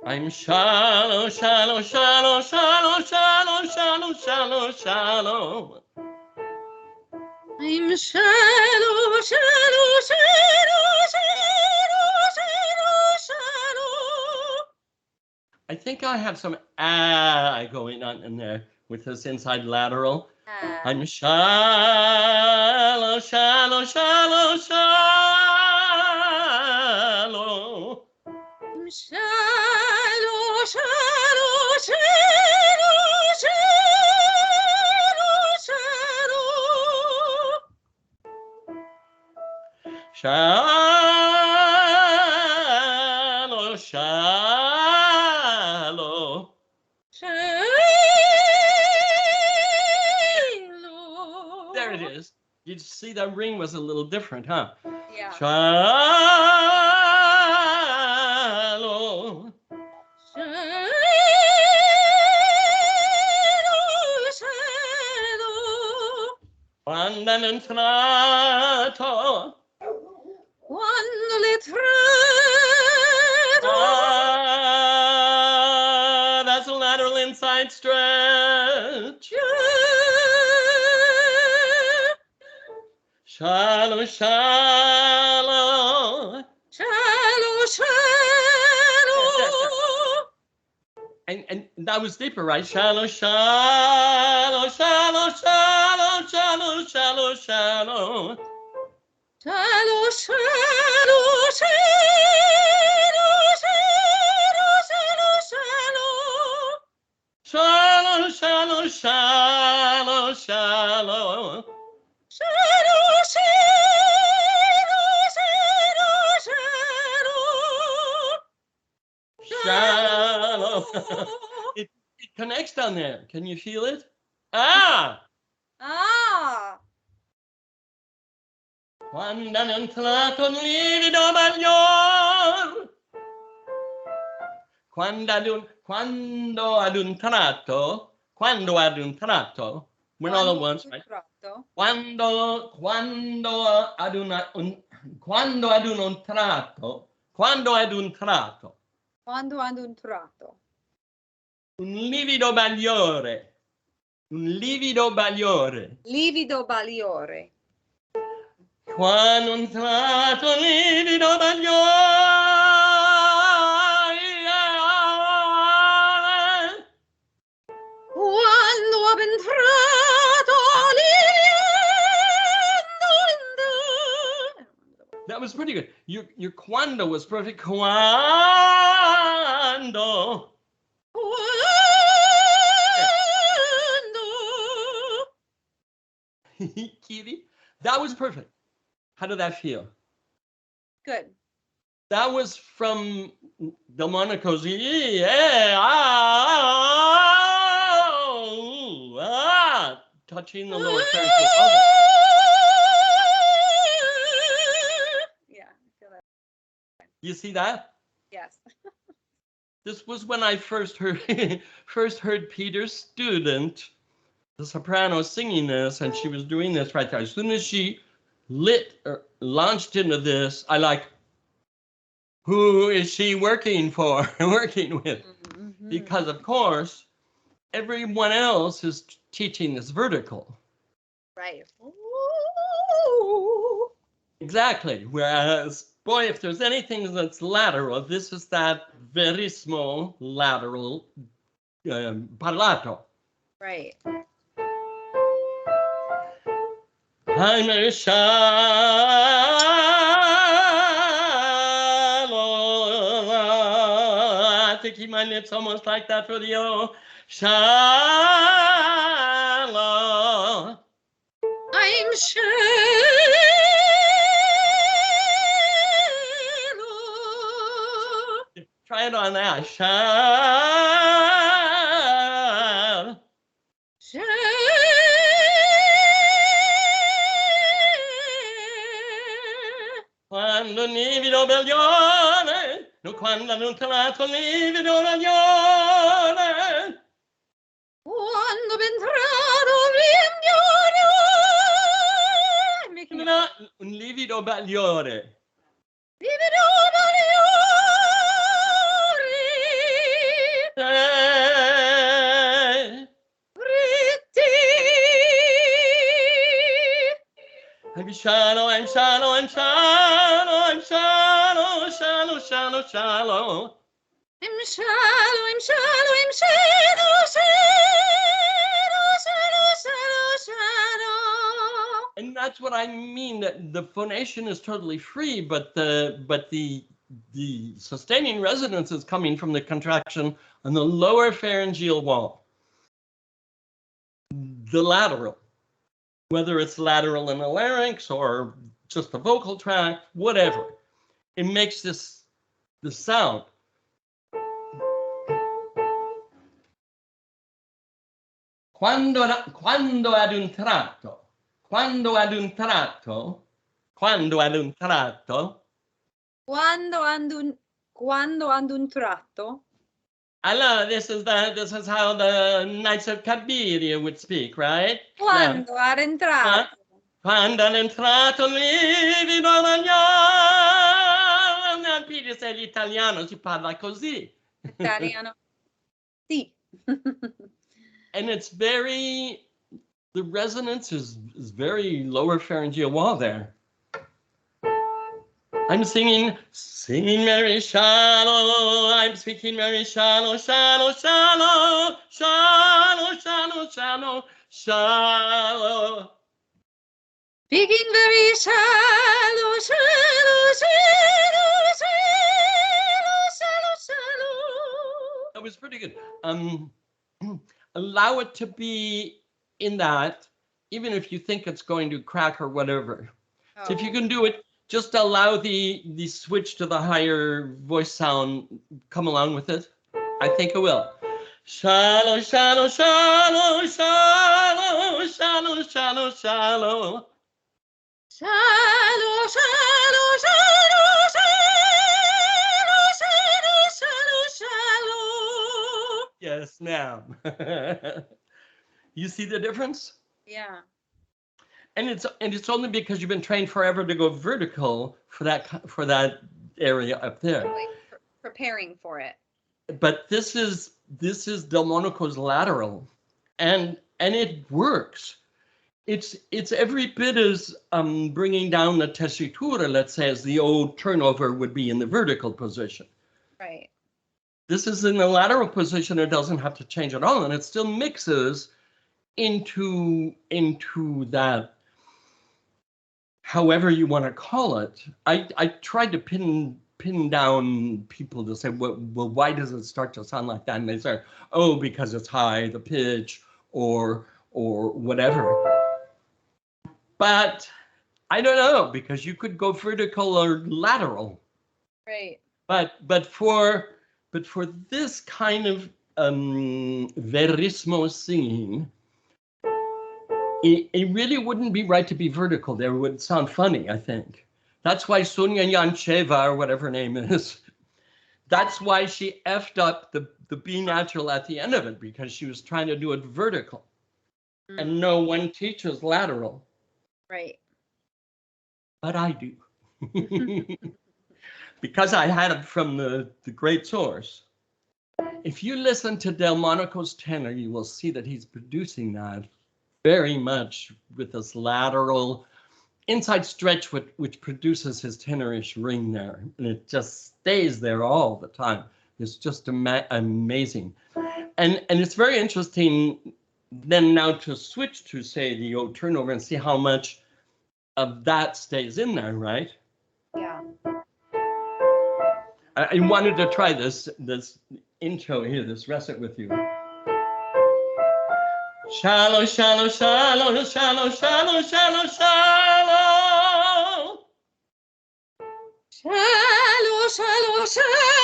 I'm shallow, shallow, shallow, shallow, shallow, shallow, shallow, shallow. I'm shallow, shallow, shallow, shallow, shallow, shallow. I think I have some going on in there with this inside lateral. I'm shallow, shallow, shallow, shallow. I'm shallow, shallow, shallow, shallow, shallow. Shallow, shallow. Shallow. There it is. You see that ring was a little different, huh? Yeah. Shallow. Shallow, shallow. Quando è entrato. Quando l'entrato. Ah, that's a lateral inside stretch. Shallow, shallow. Shallow, shallow. And that was deeper, right? Shallow, shallow, shallow, shallow, shallow, shallow, shallow. Shallow, shallow, shallow, shallow, shallow, shallow. Shallow, shallow, shallow, shallow. Shallow, shallow, shallow, Shallow. It connects down there. Can you feel it? Ah! Ah! Quando è entrato un livido baglior. Quando ad un tratto. We're all at once, right? Quando ad un tratto. Quando ad un tratto. Quando ad un tratto. Un livido bagliore. Un livido bagliore. Livido bagliore. Quando un tratto livido bagliore. Quando ho entrato That was pretty good. Your quando was perfect. Quando. Kitty, that was perfect. How did that feel? Good. That was from Delmonico's. Touching the lower third. Yeah, I feel that. You see that? Yes. This was when I first heard Peter's student, the soprano, singing this, and she was doing this right there. As soon as she launched into this, I like, who is she working with? Mm-hmm. Because of course, everyone else is teaching this vertical. Right. Ooh. Exactly. Whereas, boy, if there's anything that's lateral, this is that very small lateral parlato. Right. I'm a shallow. I think my lips almost like that for the O. Shallow. I'm shallow. Try it on that. Shallow. Quando livido bagliore, no quando non tratto livido bagliore. Quando entrato vigliore. Un livido bagliore. Livido bagliore. Maybe shallow, I'm shallow, I'm shallow, I'm shallow, shallow, shallow, shallow. I'm shallow, I'm shallow, I'm shallow, shallow, shallow, shallow, shallow. And that's what I mean, that the phonation is totally free, but the sustaining resonance is coming from the contraction on the lower pharyngeal wall. The lateral, whether it's lateral in the larynx or just the vocal tract, whatever, it makes the sound. Quando ad un tratto, quando ad un tratto, quando ad un tratto. Quando ad un tratto. Allora, this is how the Knights of Cabiria would speak, right? Quando ad entrato. Quando ad entrato livido l'italiano. Peter se l'italiano si parla così. Italiano. Sì. And it's very, the resonance is very lower pharyngeal wall there. I'm singing very shallow. I'm speaking very shallow, shallow, shallow, shallow, shallow, shallow, shallow. Speaking very shallow, shallow, shallow, shallow, shallow, shallow. That was pretty good. Allow it to be in that, even if you think it's going to crack or whatever. Oh. So if you can do it, just allow the switch to the higher voice sound come along with it. I think it will. Shallow, shallow, shallow, shallow, shallow, shallow, shallow. Shallow, shallow, shallow, shallow, shallow, shallow, shallow. Yes, ma'am. You see the difference? Yeah. And it's only because you've been trained forever to go vertical for that area up there. Like preparing for it. But this is Delmonico's lateral, and it works. It's every bit as bringing down the tessitura, let's say, as the old turnover would be in the vertical position. Right. This is in the lateral position. It doesn't have to change at all, and it still mixes into that. However you want to call it. I tried to pin down people to say, well, why does it start to sound like that? And they say, oh, because it's high, the pitch, or whatever. But I don't know, because you could go vertical or lateral. Right. But for this kind of verismo singing, it really wouldn't be right to be vertical. There would sound funny, I think. That's why Sonia Yancheva, or whatever her name is, that's why she effed up the B natural at the end of it, because she was trying to do it vertical. Mm. And no one teaches lateral. Right. But I do. Because I had it from the great source. If you listen to Delmonico's tenor, you will see that he's producing that very much with this lateral inside stretch, which produces his tenorish ring there. And it just stays there all the time. It's just amazing. And it's very interesting then now to switch to, say, the old turnover and see how much of that stays in there, right? Yeah. I wanted to try this intro here, this recit with you. Shallow, shallow, shallow, shallow, shallow, shallow, shallow. Shallow, shallow, shallow.